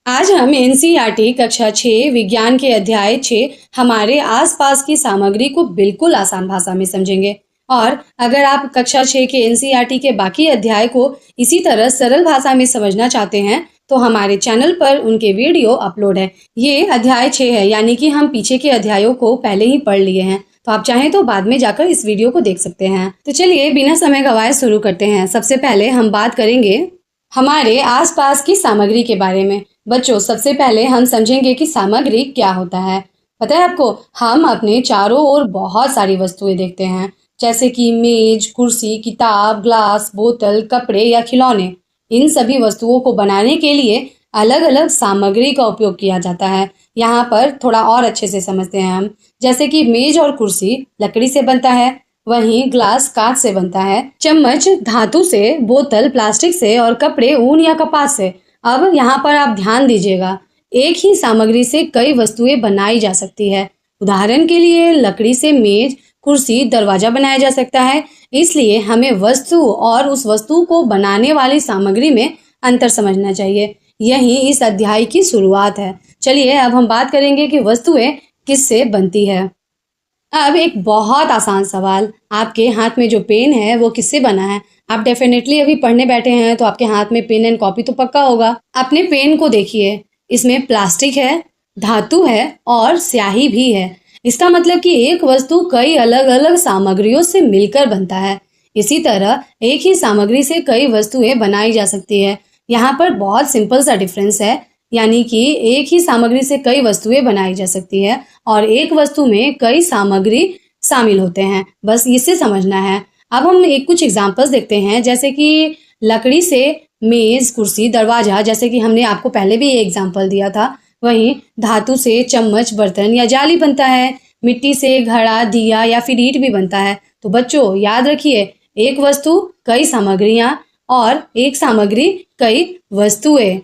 आज हम एनसीईआरटी कक्षा 6 विज्ञान के अध्याय 6 हमारे आसपास की सामग्री को बिल्कुल आसान भाषा में समझेंगे। और अगर आप कक्षा 6 के एनसीईआरटी के बाकी अध्याय को इसी तरह सरल भाषा में समझना चाहते हैं तो हमारे चैनल पर उनके वीडियो अपलोड है। ये अध्याय 6 है, यानी कि हम पीछे के अध्यायों को पहले ही पढ़ लिए हैं, तो आप चाहें तो बाद में जाकर इस वीडियो को देख सकते हैं। तो चलिए बिना समय गवाए शुरू करते हैं। सबसे पहले हम बात करेंगे हमारे आसपास की सामग्री के बारे में। बच्चों, सबसे पहले हम समझेंगे कि सामग्री क्या होता है। पता है आपको, हम अपने चारों ओर बहुत सारी वस्तुएं देखते हैं, जैसे कि मेज, कुर्सी, किताब, ग्लास, बोतल, कपड़े या खिलौने। इन सभी वस्तुओं को बनाने के लिए अलग अलग सामग्री का उपयोग किया जाता है। यहाँ पर थोड़ा और अच्छे से समझते हैं हम। जैसे कि मेज और कुर्सी लकड़ी से बनता है, वहीं ग्लास कांच से बनता है, चम्मच धातु से, बोतल प्लास्टिक से और कपड़े ऊन या कपास से। अब यहाँ पर आप ध्यान दीजिएगा, एक ही सामग्री से कई वस्तुएं बनाई जा सकती है। उदाहरण के लिए लकड़ी से मेज, कुर्सी, दरवाजा बनाया जा सकता है। इसलिए हमें वस्तु और उस वस्तु को बनाने वाली सामग्री में अंतर समझना चाहिए। यही इस अध्याय की शुरुआत है। चलिए अब हम बात करेंगे कि वस्तुएं किससे बनती है। अब एक बहुत आसान सवाल, आपके हाथ में जो पेन है वो किससे बना है? आप डेफिनेटली अभी पढ़ने बैठे हैं तो आपके हाथ में पेन एंड कॉपी तो पक्का होगा। अपने पेन को देखिए, इसमें प्लास्टिक है, धातु है और स्याही भी है। इसका मतलब कि एक वस्तु कई अलग अलग सामग्रियों से मिलकर बनता है। इसी तरह एक ही सामग्री से कई वस्तुएं बनाई जा सकती है। यहाँ पर बहुत सिंपल सा डिफरेंस है, यानी कि एक ही सामग्री से कई वस्तुएं बनाई जा सकती है और एक वस्तु में कई सामग्री शामिल होते हैं। बस इससे समझना है। अब हम कुछ एग्जांपल्स देखते हैं, जैसे कि लकड़ी से मेज, कुर्सी, दरवाजा, जैसे कि हमने आपको पहले भी ये एग्जांपल दिया था। वहीं धातु से चम्मच, बर्तन या जाली बनता है। मिट्टी से घड़ा, दिया या फिर ईंट भी बनता है। तो बच्चों याद रखिए, एक वस्तु कई सामग्रियां और एक सामग्री कई वस्तुएं।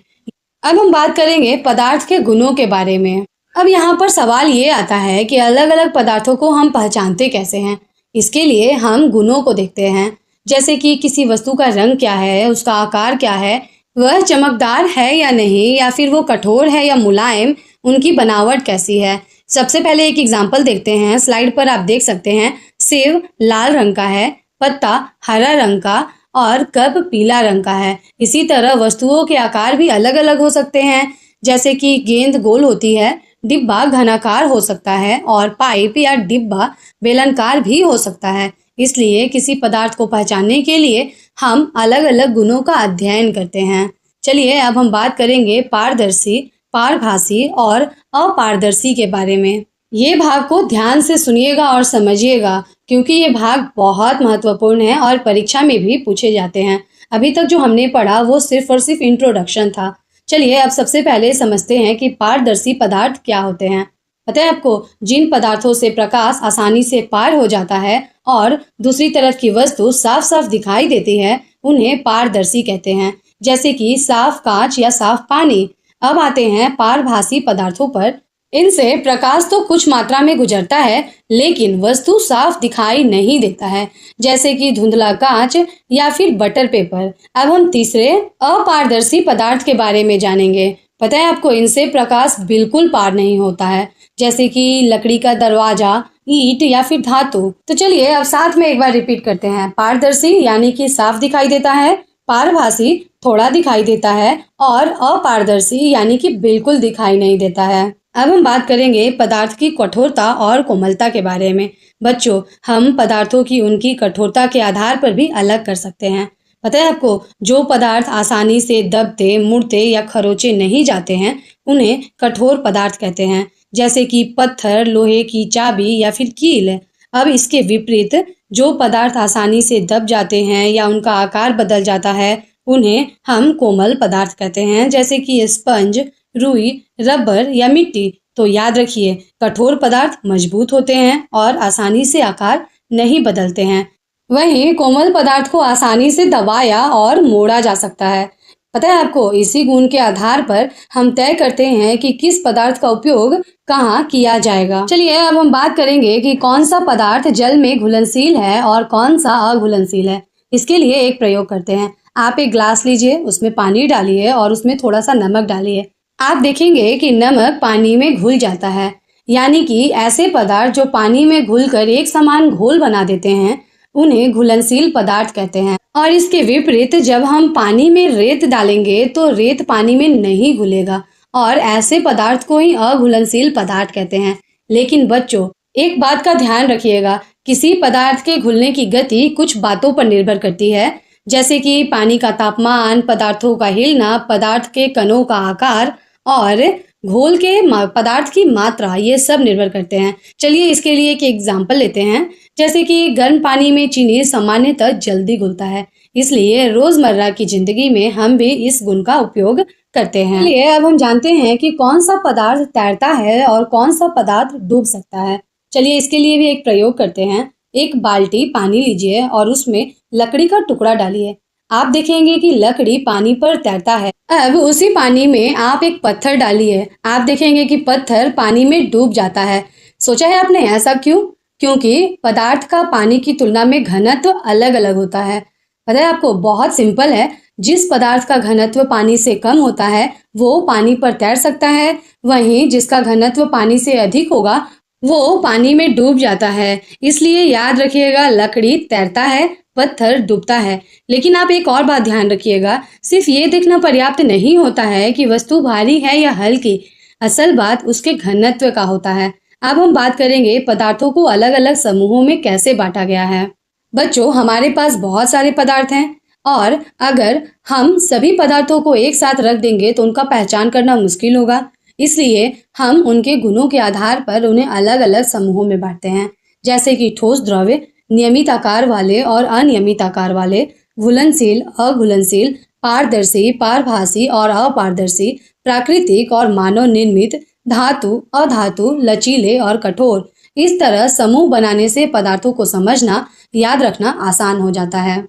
अब हम बात करेंगे पदार्थ के गुणों के बारे में। अब यहाँ पर सवाल ये आता है कि अलग अलग पदार्थों को हम पहचानते कैसे हैं। इसके लिए हम गुणों को देखते हैं, जैसे कि किसी वस्तु का रंग क्या है, उसका आकार क्या है, वह चमकदार है या नहीं, या फिर वो कठोर है या मुलायम, उनकी बनावट कैसी है। सबसे पहले एक एग्जाम्पल देखते हैं। स्लाइड पर आप देख सकते हैं, सेब लाल रंग का है, पत्ता हरा रंग का और कप पीला रंग का है। इसी तरह वस्तुओं के आकार भी अलग अलग हो सकते हैं, जैसे कि गेंद गोल होती है, डिब्बा घनाकार हो सकता है और पाइप या डिब्बा बेलनाकार भी हो सकता है। इसलिए किसी पदार्थ को पहचानने के लिए हम अलग अलग गुणों का अध्ययन करते हैं। चलिए अब हम बात करेंगे पारदर्शी, पारभासी और अपारदर्शी के बारे में। ये भाग को ध्यान से सुनिएगा और समझिएगा, क्योंकि ये भाग बहुत महत्वपूर्ण है और परीक्षा में भी पूछे जाते हैं। अभी तक जो हमने पढ़ा वो सिर्फ और सिर्फ इंट्रोडक्शन था। चलिए अब सबसे पहले समझते हैं कि पारदर्शी पदार्थ क्या होते हैं। पता है आपको, जिन पदार्थों से प्रकाश आसानी से पार हो जाता है और दूसरी तरफ की वस्तु साफ साफ दिखाई देती है, उन्हें पारदर्शी कहते हैं, जैसे कि साफ कांच या साफ पानी। अब आते हैं पारभासी पदार्थों पर। इनसे प्रकाश तो कुछ मात्रा में गुजरता है, लेकिन वस्तु साफ दिखाई नहीं देता है, जैसे कि धुंधला कांच या फिर बटर पेपर। अब हम तीसरे अपारदर्शी पदार्थ के बारे में जानेंगे। पता है आपको, इनसे प्रकाश बिल्कुल पार नहीं होता है, जैसे कि लकड़ी का दरवाजा, ईंट या फिर धातु। तो चलिए अब साथ में एक बार रिपीट करते हैं। पारदर्शी यानी कि साफ दिखाई देता है, पारभासी थोड़ा दिखाई देता है और अपारदर्शी यानी कि बिल्कुल दिखाई नहीं देता है। अब हम बात करेंगे पदार्थ की कठोरता और कोमलता के बारे में। बच्चों, हम पदार्थों की उनकी कठोरता के आधार पर भी अलग कर सकते हैं। पता है आपको, जो पदार्थ आसानी से दबते, मुड़ते या खरोचे नहीं जाते हैं, उन्हें कठोर पदार्थ कहते हैं, जैसे कि पत्थर, लोहे की चाबी या फिर कील। अब इसके विपरीत जो पदार्थ आसानी से दब जाते हैं या उनका आकार बदल जाता है, उन्हें हम कोमल पदार्थ कहते हैं, जैसे कि स्पंज, रुई, रबर या मिट्टी। तो याद रखिए, कठोर पदार्थ मजबूत होते हैं और आसानी से आकार नहीं बदलते हैं। वहीं कोमल पदार्थ को आसानी से दबाया और मोड़ा जा सकता है। पता है आपको, इसी गुण के आधार पर हम तय करते हैं कि किस पदार्थ का उपयोग कहाँ किया जाएगा। चलिए अब हम बात करेंगे कि कौन सा पदार्थ जल में घुलनशील है और कौन सा अघुलनशील है। इसके लिए एक प्रयोग करते हैं। आप एक ग्लास लीजिए, उसमें पानी डालिए और उसमें थोड़ा सा नमक डालिए। आप देखेंगे कि नमक पानी में घुल जाता है, यानी कि ऐसे पदार्थ जो पानी में घुलकर एक समान घोल बना देते हैं उन्हें घुलनशील पदार्थ कहते हैं। और इसके विपरीत जब हम पानी में रेत डालेंगे तो रेत पानी में नहीं घुलेगा और ऐसे पदार्थ को ही अघुलनशील पदार्थ कहते हैं। लेकिन बच्चों, एक बात का ध्यान रखिएगा, किसी पदार्थ के घुलने की गति कुछ बातों पर निर्भर करती है, जैसे कि पानी का तापमान, पदार्थों का हिलना, पदार्थ के कणों का आकार और घोल के पदार्थ की मात्रा, ये सब निर्भर करते हैं। चलिए इसके लिए एक एग्जाम्पल लेते हैं। जैसे कि गर्म पानी में चीनी सामान्यतः जल्दी घुलता है, इसलिए रोजमर्रा की जिंदगी में हम भी इस गुण का उपयोग करते हैं। चलिए अब हम जानते हैं कि कौन सा पदार्थ तैरता है और कौन सा पदार्थ डूब सकता है। चलिए इसके लिए भी एक प्रयोग करते हैं। एक बाल्टी पानी लीजिए और उसमें लकड़ी का टुकड़ा डालिए। आप देखेंगे कि लकड़ी पानी पर तैरता है। अब उसी पानी में आप एक पत्थर डालिए। आप देखेंगे कि पत्थर पानी में डूब जाता है। सोचा है आपने ऐसा क्यों? क्योंकि पदार्थ का पानी की तुलना में घनत्व अलग अलग होता है। पता है आपको, बहुत सिंपल है। जिस पदार्थ का घनत्व पानी से कम होता है वो पानी पर तैर सकता है, वहीं जिसका घनत्व पानी से अधिक होगा वो पानी में डूब जाता है। इसलिए याद रखिएगा, लकड़ी तैरता है, पत्थर डूबता है। लेकिन आप एक और बात ध्यान रखिएगा, सिर्फ ये देखना पर्याप्त नहीं होता है कि वस्तु भारी है या हल्की। असल बात उसके घनत्व का होता है। अब हम बात करेंगे पदार्थों को अलग अलग समूहों में कैसे बांटा गया है। बच्चों, हमारे पास बहुत सारे पदार्थ हैं और अगर हम सभी पदार्थों को एक साथ रख देंगे तो उनका पहचान करना मुश्किल होगा। इसलिए हम उनके गुणों के आधार पर उन्हें अलग अलग समूहों में बांटते हैं, जैसे कि ठोस द्रव्य, नियमित आकार वाले और अनियमित आकार वाले, घुलनशील, अघुलनशील, पारदर्शी, पारभासी और अपारदर्शी, प्राकृतिक और मानव निर्मित, धातु, अधातु, लचीले और कठोर। इस तरह समूह बनाने से पदार्थों को समझना, याद रखना आसान हो जाता है।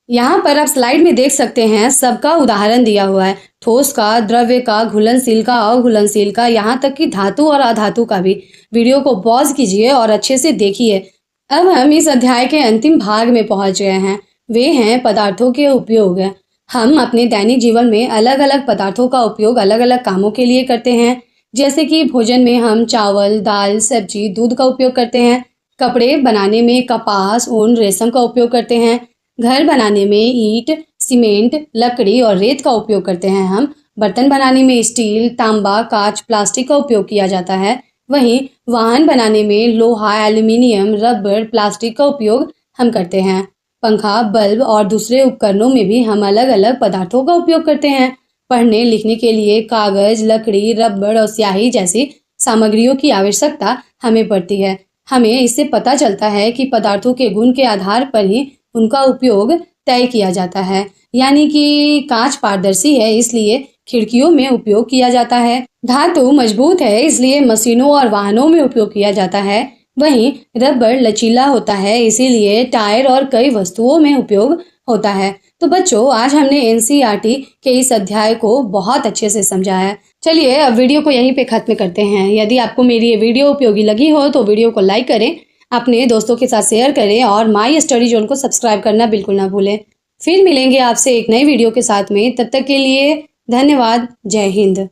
यहाँ पर आप स्लाइड में देख सकते हैं, सबका उदाहरण दिया हुआ है। ठोस का, द्रव्य का, घुलनशील का, अघुलनशील का, यहाँ तक कि धातु और अधातु का भी। वीडियो को पॉज कीजिए और अच्छे से देखिए। अब हम इस अध्याय के अंतिम भाग में पहुंच गए हैं। वे हैं पदार्थों के उपयोग। हम अपने दैनिक जीवन में अलग अलग पदार्थों का उपयोग अलग अलग कामों के लिए करते हैं। जैसे कि भोजन में हम चावल, दाल, सब्जी, दूध का उपयोग करते हैं। कपड़े बनाने में कपास, ऊन, रेशम का उपयोग करते हैं। घर बनाने में ईंट, सीमेंट, लकड़ी और रेत का उपयोग करते हैं हम। बर्तन बनाने में स्टील, तांबा, कांच, प्लास्टिक का उपयोग किया जाता है। वहीं वाहन बनाने में लोहा, एल्यूमिनियम, रबर, प्लास्टिक का उपयोग हम करते हैं। पंखा, बल्ब और दूसरे उपकरणों में भी हम अलग अलग पदार्थों का उपयोग करते हैं। पढ़ने लिखने के लिए कागज, लकड़ी, रबर और स्याही जैसी सामग्रियों की आवश्यकता हमें पड़ती है। हमें इससे पता चलता है कि पदार्थों के गुण के आधार पर ही उनका उपयोग तय किया जाता है। यानी कि कांच पारदर्शी है, इसलिए खिड़कियों में उपयोग किया जाता है। धातु मजबूत है, इसलिए मशीनों और वाहनों में उपयोग किया जाता है। वहीं रबर लचीला होता है, इसीलिए टायर और कई वस्तुओं में उपयोग होता है। तो बच्चों, आज हमने एनसीईआरटी के इस अध्याय को बहुत अच्छे से समझा है। चलिए अब वीडियो को यहीं पे खत्म करते हैं। यदि आपको मेरी ये वीडियो उपयोगी लगी हो तो वीडियो को लाइक करें, अपने दोस्तों के साथ शेयर करें और माई स्टडी जोन को सब्सक्राइब करना बिल्कुल ना भूलें। फिर मिलेंगे आपसे एक नई वीडियो के साथ में। तब तक के लिए धन्यवाद। जय हिंद।